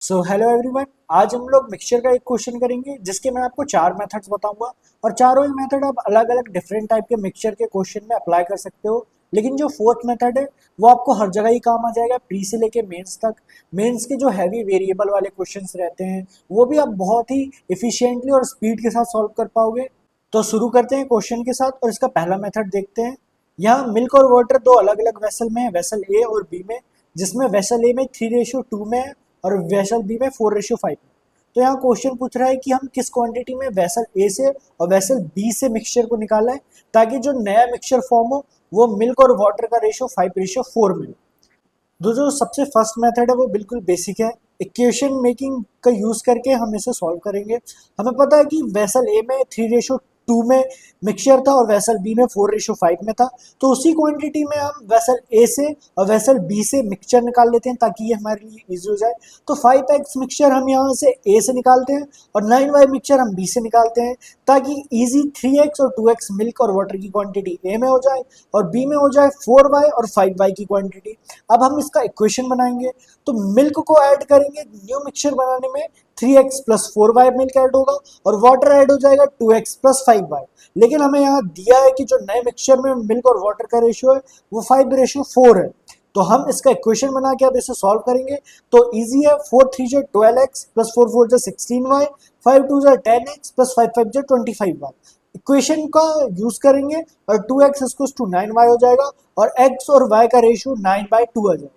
So hello everyone. आज हम लोग मिक्सचर का एक क्वेश्चन करेंगे जिसके मैं आपको चार मेथड्स बताऊंगा और चारों ही मेथड आप अलग अलग डिफरेंट टाइप के मिक्सचर के क्वेश्चन में अप्लाई कर सकते हो। लेकिन जो फोर्थ मेथड है वो आपको हर जगह ही काम आ जाएगा, प्री से लेके मेंस तक। मेंस के जो हैवी वेरिएबल वाले क्वेश्चंस रहते हैं वो भी आप बहुत ही इफिशिएंटली और स्पीड के साथ सॉल्व कर पाओगे। तो शुरू करते हैं क्वेश्चन के साथ और इसका पहला मेथड देखते हैं। यहाँ मिल्क और वाटर दो अलग अलग वेसल में है, वेसल ए और बी में, जिसमें वेसल ए में 3:2 में है और वेसल बी में 4:5 में। तो यहाँ क्वेश्चन पूछ रहा है कि हम किस क्वांटिटी में वेसल ए से और वेसल बी से मिक्सचर को निकाला है ताकि जो नया मिक्सचर फॉर्म हो वो मिल्क और वाटर का रेशियो 5:4 में हो। जो सबसे फर्स्ट मेथड है वो बिल्कुल बेसिक है। इक्वेशन मेकिंग का यूज करके हम इसे सॉल्व करेंगे। हमें पता है कि वेसल ए में 3:2 में मिक्सचर था और वेसल बी में 4:5 में था। तो उसी क्वांटिटी में हम वेसल ए से और वेसल बी से मिक्सचर निकाल लेते हैं ताकि ये हमारे लिए इजी हो जाए। तो 5x मिक्सचर हम यहाँ से ए से निकालते हैं और 9y मिक्सचर हम बी से निकालते हैं ताकि इजी 3x और 2x मिल्क और वाटर की क्वांटिटी ए में हो जाए और बी में हो जाए 4y और 5y की क्वांटिटी। अब हम इसका इक्वेशन बनाएंगे। तो मिल्क को ऐड करेंगे न्यू मिक्सचर बनाने में, 3x plus 4y milk add होगा और वाटर ऐड हो जाएगा 2x प्लस 5y। लेकिन हमें यहाँ दिया है कि जो नए मिक्सचर में मिल्क और वाटर का रेशियो है वो 5:4 है। तो हम इसका इक्वेशन बना के अब इसे सॉल्व करेंगे। तो इजी है, 4 3 12x plus 4 4 16y, 5 2 10x plus 5 5 25y। Equation का यूज करेंगे और 2x इक्वल्स टू 9y हो जाएगा और x और y का रेशियो 9/2 आ जाएगा।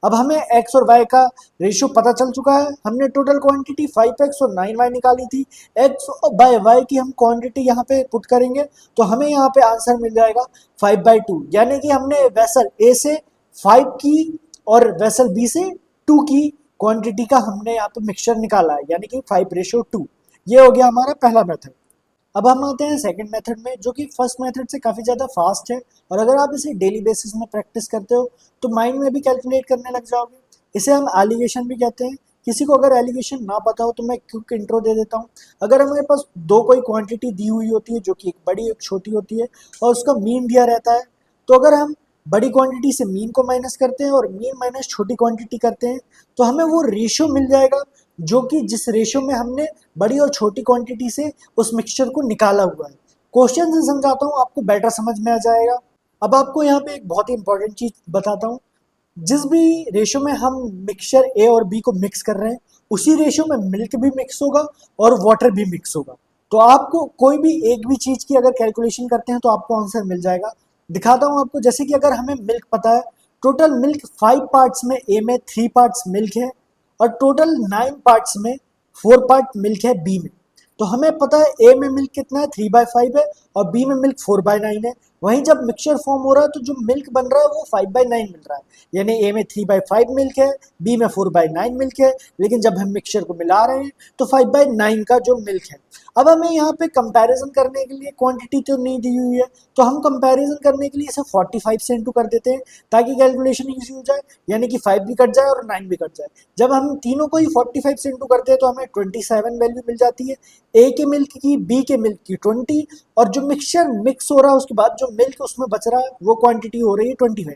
अब हमें x और y का रेशियो पता चल चुका है। हमने टोटल क्वांटिटी 5x और 9y निकाली थी। x और बाय y की हम क्वांटिटी यहाँ पे पुट करेंगे तो हमें यहाँ पे आंसर मिल जाएगा 5/2। यानी कि हमने वेसल ए से 5 की और वेसल बी से 2 की क्वांटिटी का हमने यहाँ पे मिक्सचर निकाला है, यानी कि 5:2। ये हो गया हमारा पहला मेथड। अब हम आते हैं सेकंड मेथड में जो कि फर्स्ट मेथड से काफ़ी ज़्यादा फास्ट है और अगर आप इसे डेली बेसिस में प्रैक्टिस करते हो तो माइंड में भी कैलकुलेट करने लग जाओगे। इसे हम एलिगेशन भी कहते हैं। किसी को अगर एलिगेशन ना पता हो तो मैं क्विक इंट्रो दे देता हूँ। अगर हमारे पास दो कोई क्वांटिटी दी हुई होती है जो कि एक बड़ी एक छोटी होती है और उसका मीन दिया रहता है, तो अगर हम बड़ी क्वांटिटी से मीन को माइनस करते हैं और मीन माइनस छोटी क्वांटिटी करते हैं तो हमें वो रेशियो मिल जाएगा जो कि जिस रेशियो में हमने बड़ी और छोटी क्वांटिटी से उस मिक्सचर को निकाला हुआ है। क्वेश्चन से समझाता हूँ, आपको बेटर समझ में आ जाएगा। अब आपको यहाँ पे एक बहुत ही इंपॉर्टेंट चीज बताता हूँ। जिस भी रेशियो में हम मिक्सचर ए और बी को मिक्स कर रहे हैं उसी रेशियो में मिल्क भी मिक्स होगा और वाटर भी मिक्स होगा। तो आपको कोई भी एक भी चीज की अगर कैलकुलेशन करते हैं तो आपको आंसर मिल जाएगा। दिखाता हूँ आपको। जैसे कि अगर हमें मिल्क पता है, टोटल मिल्क 5 पार्ट्स में ए में 3 पार्ट्स मिल्क है और टोटल 9 पार्ट्स में 4 पार्ट मिल्क है बी में। तो हमें पता है ए में मिल्क कितना है, 3/5 है और बी में मिल्क 4/9 है। वहीं जब मिक्सचर फॉर्म हो रहा है तो जो मिल्क बन रहा है वो 5/9 मिल रहा है। यानी ए में 3/5 मिल्क है, बी में 4/9 मिल्क है। लेकिन जब हम मिक्सचर को मिला रहे हैं तो 5/9 का जो मिल्क है। अब हमें यहाँ पे कंपैरिजन करने के लिए क्वांटिटी तो नहीं दी हुई है तो हम कंपैरिजन करने के लिए इसे 45 से इंटू कर देते हैं ताकि कैलकुलेशन ईजी हो जाए। यानी कि 5 भी कट जाए और 9 भी कट जाए। जब हम तीनों को ही 45 से इंटू करते हैं तो हमें 27 वैल्यू मिल जाती है, ए के मिल्क की, बी के मिल्क की 20 और जो मिक्सचर मिक्स हो रहा है उसके बाद जो मिल्क उसमें बच रहा है वो क्वांटिटी हो रही है 25।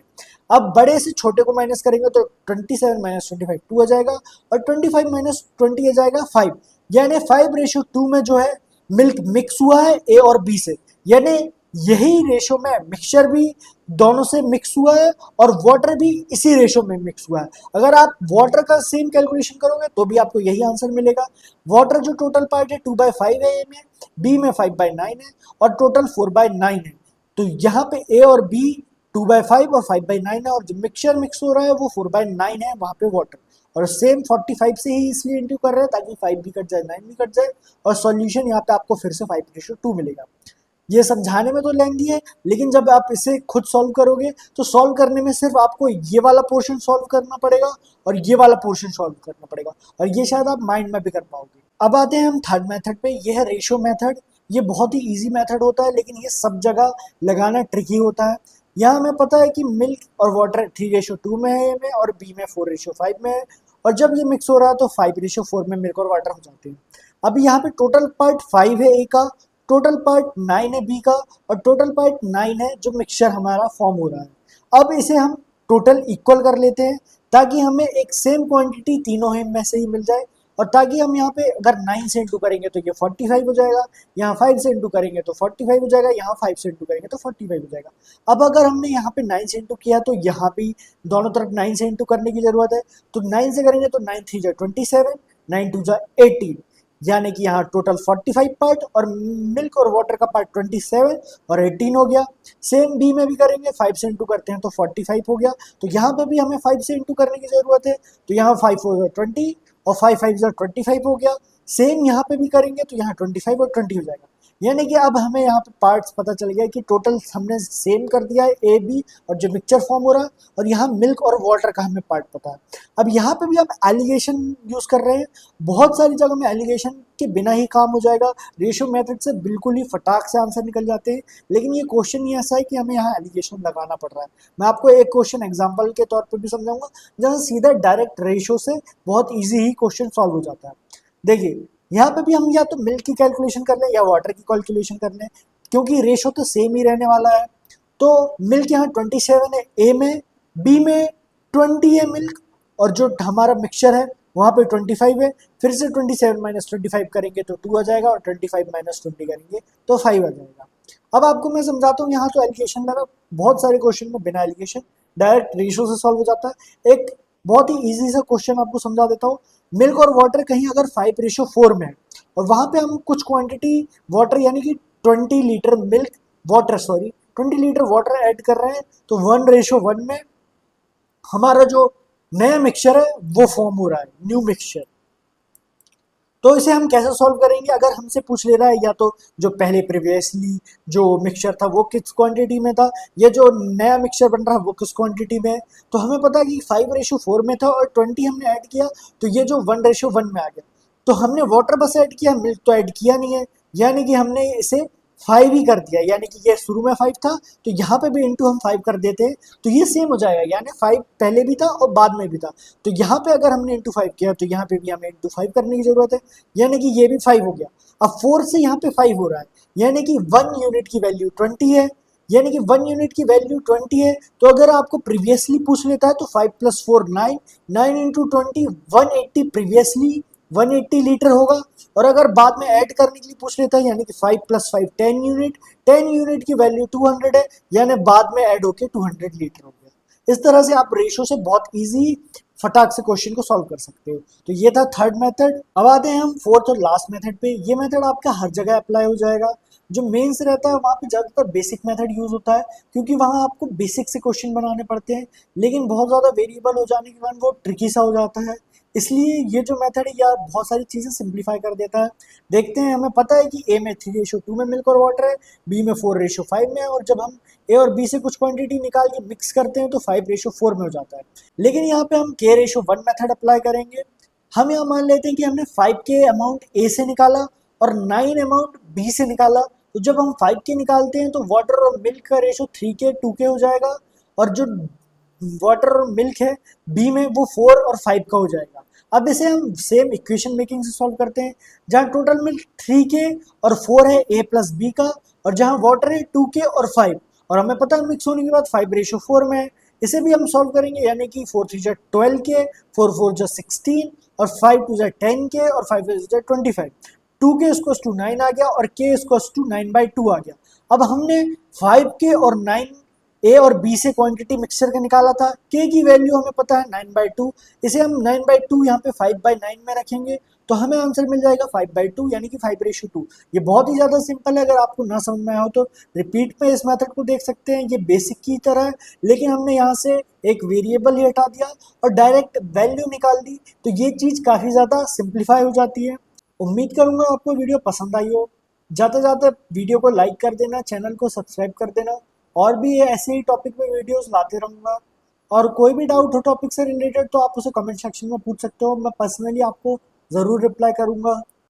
अब बड़े से छोटे को माइनस करेंगे तो 27 माइनस 25 2 आ जाएगा और 25 माइनस 20 आ जाएगा 5। यानी 5:2 में जो है मिल्क मिक्स हुआ है ए और बी से। यानी यही रेशो में मिक्सचर भी दोनों से मिक्स हुआ है और वाटर भी इसी रेशो में मिक्स हुआ है। अगर आप वाटर का सेम कैलकुलेशन करोगे तो भी आपको यही आंसर मिलेगा। वाटर जो टोटल पार्ट है 2/5 है ए में, बी में 5/9 है और टोटल 4/9 है। तो यहाँ पे ए और बी 2/5 और 5/9 है और जो मिक्सचर मिक्स हो रहा है वो 4/9 है वहां पे वाटर। और सेम 45 से ही इसलिए इंटू कर रहे हैं ताकि 5 भी कट जाए 9 भी कट जाए और सॉल्यूशन यहाँ पे आपको फिर से 5:2 मिलेगा। ये समझाने में तो लेंदी है लेकिन जब आप इसे खुद सॉल्व करोगे तो सॉल्व करने में सिर्फ आपको ये वाला पोर्शन सॉल्व करना पड़ेगा और ये वाला पोर्शन सॉल्व करना पड़ेगा और ये शायद आप माइंड में भी कर पाओगे। अब आते हैं हम थर्ड मेथड पे। ये है रेशियो मेथड। ये बहुत ही इजी मेथड होता है लेकिन ये सब जगह लगाना ट्रिकी होता है। यहाँ हमें पता है कि मिल्क और वाटर 3:2 में है ए में और बी में 4:5 में है और जब ये मिक्स हो रहा है तो 5:4 में मिल्क और वाटर हो जाते हैं। अभी यहाँ पे टोटल पार्ट 5 है ए का, टोटल पार्ट 9 है बी का और टोटल पार्ट 9 है जो मिक्सचर हमारा फॉर्म हो रहा है। अब इसे हम टोटल इक्वल कर लेते हैं ताकि हमें एक सेम क्वांटिटी तीनों में से ही मिल जाए, और ताकि हम यहाँ पे अगर 9 से इंटू करेंगे तो ये 45 हो जाएगा, यहाँ 5 से इंटू करेंगे तो 45 हो जाएगा, यहाँ 5 से इंटू करेंगे तो 45 हो जाएगा। अब अगर हमने यहाँ पे 9 से इंटू किया तो यहाँ भी दोनों तरफ 9 से इंटू करने की जरूरत है, तो 9 से करेंगे तो 9 3 जा 27, 9 2 जा 18, यानी कि यहाँ टोटल 45 पार्ट और मिल्क और वाटर का पार्ट 27 और 18 हो गया। सेम बी में भी करेंगे, 5 से इंटू करते हैं तो 45 हो गया, तो यहाँ पे भी हमें 5 से इंटू करने की जरूरत है, तो यहाँ 5 हो गया 20 और 5 5 जा 25 हो गया। सेम यहाँ पे भी करेंगे तो यहाँ 25 और 20 हो जाएगा, यानी कि अब हमें यहाँ पे पार्ट्स पता चल गया कि टोटल हमने सेम कर दिया है ए बी और जो मिक्सचर फॉर्म हो रहा है, और यहाँ मिल्क और वाटर का हमें पार्ट पता है। अब यहाँ पे भी हम एलिगेशन यूज कर रहे हैं, बहुत सारी जगह में एलिगेशन के बिना ही काम हो जाएगा, रेशियो मेथड से बिल्कुल ही फटाक से आंसर निकल जाते हैं, लेकिन ये क्वेश्चन ही ऐसा है कि हमें यहाँ एलिगेशन लगाना पड़ रहा है। मैं आपको एक क्वेश्चन एग्जाम्पल के तौर पर भी समझाऊंगा जहाँ सीधा डायरेक्ट रेशियो से बहुत ईजी ही क्वेश्चन सॉल्व हो जाता है। देखिए यहाँ पे भी हम या तो मिल्क की कैलकुलेशन कर लें या वाटर की कैलकुलेशन कर लें, क्योंकि रेशो तो सेम ही रहने वाला है। तो मिल्क यहाँ 27 है ए में, बी में 20 है मिल्क, और जो हमारा मिक्सचर है वहाँ पे 25 है। फिर से 27 माइनस 25 करेंगे तो 2 आ जाएगा, और 25 माइनस 20 करेंगे तो 5 आ जाएगा। अब आपको मैं समझाता हूँ, यहाँ तो एलिगेशन लगा, बहुत सारे क्वेश्चन में बिना एलिगेशन डायरेक्ट रेशो से सॉल्व हो जाता है। एक बहुत ही ईजी सा क्वेश्चन आपको समझा देता हूँ। मिल्क और वाटर कहीं अगर 5:4 में है, और वहाँ पे हम कुछ क्वांटिटी वाटर यानी कि 20 litre milk water 20 litre water add कर रहे हैं, तो 1:1 में हमारा जो नया मिक्सचर है वो फॉर्म हो रहा है, न्यू मिक्सचर। तो इसे हम कैसे सॉल्व करेंगे, अगर हमसे पूछ ले रहा है या तो जो पहले प्रीवियसली जो मिक्सचर था वो किस क्वांटिटी में था, या जो नया मिक्सचर बन रहा है वो किस क्वांटिटी में है, तो हमें पता है कि 5:4 में था और 20 हमने ऐड किया, तो ये जो 1:1 में आ गया। तो हमने वाटर बस ऐड किया, मिल्क तो ऐड किया नहीं है, यानी कि हमने इसे 5 ही कर दिया, यानी कि ये शुरू में 5 था तो यहाँ पे भी इंटू हम 5 कर देते हैं तो ये सेम हो जाएगा, यानी 5 पहले भी था और बाद में भी था। तो यहाँ पे अगर हमने इंटू 5 किया तो यहाँ पे भी हमें इंटू 5 करने की जरूरत है, यानी कि ये भी 5 हो गया। अब 4 से यहाँ पे 5 हो रहा है, यानी कि 1 यूनिट की वैल्यू 20 है, यानी कि 1 यूनिट की वैल्यू 20 है। तो अगर आपको प्रीवियसली पूछ लेता है तो 5 + 4 9, 9 इंटू 20 180, प्रीवियसली 180 लीटर होगा। और अगर बाद में ऐड करने के लिए पूछ लेता है, यानी कि 5 + 5 10 यूनिट, 10 यूनिट की वैल्यू 200 है, यानी बाद में ऐड होके 200 लीटर हो गया। इस तरह से आप रेशो से बहुत इजी फटाक से क्वेश्चन को सॉल्व कर सकते हो। तो ये था थर्ड मेथड। अब आते हैं हम फोर्थ और लास्ट मेथड पे। ये मेथड आपका हर जगह अप्लाई हो जाएगा। जो मेंस रहता है वहाँ पे ज़्यादातर बेसिक मेथड यूज होता है, क्योंकि वहाँ आपको बेसिक से क्वेश्चन बनाने पड़ते हैं, लेकिन बहुत ज़्यादा वेरिएबल हो जाने के कारण वो ट्रिकी सा हो जाता है। इसलिए ये जो मेथड है यह बहुत सारी चीज़ें सिंप्लीफाई कर देता है। देखते हैं, हमें पता है कि ए में 3:2 में मिल्क और वाटर है, बी में 4:5 में है, और जब हम ए और बी से कुछ क्वांटिटी निकाल के मिक्स करते हैं तो 5:4 में हो जाता है। लेकिन यहाँ पे हम k:1 मेथड अप्लाई करेंगे। हम यहाँ मान लेते हैं कि हमने 5k अमाउंट ए से निकाला और 9 अमाउंट बी से निकाला, तो जब हम 5k निकालते हैं तो वाटर और मिल्क का रेशो 3k 2k हो जाएगा, और जो वाटर और मिल्क है बी में वो 4 और 5 का हो जाएगा। अब इसे हम सेम इक्वेशन मेकिंग से सॉल्व करते हैं, जहाँ टोटल मिल्क 3k और 4 है ए प्लस बी का, और जहाँ वाटर है 2k और 5, और हमें पता है मिक्स होने के बाद 5:4 में है। इसे भी हम सॉल्व करेंगे, यानी कि 4 3 12k, 4 4 16 और 5 2 10k और 5 5 25। 2k = 9 आ गया और k = 9/2 आ गया। अब हमने 5k और 9 ए और बी से क्वांटिटी मिक्सचर का निकाला था, के की वैल्यू हमें पता है 9/2, इसे हम 9/2 यहाँ पे 5/9 में रखेंगे तो हमें आंसर मिल जाएगा 5/2, यानी कि 5:2। ये बहुत ही ज़्यादा सिंपल है, अगर आपको ना समझ में आया हो तो रिपीट में इस मेथड को देख सकते हैं। ये बेसिक की तरह है, लेकिन हमने यहाँ से एक वेरिएबल ही हटा दिया और डायरेक्ट वैल्यू निकाल दी, तो ये चीज़ काफ़ी ज़्यादा सिंप्लीफाई हो जाती है। उम्मीद करूँगा आपको वीडियो पसंद आई हो। जाते जाते वीडियो को लाइक कर देना, चैनल को सब्सक्राइब कर देना, और भी ऐसे ही टॉपिक में वीडियोस लाते रहूँगा। और कोई भी डाउट हो टॉपिक से रिलेटेड तो आप उसे कमेंट सेक्शन में पूछ सकते हो, मैं पर्सनली आपको ज़रूर रिप्लाई करूँगा।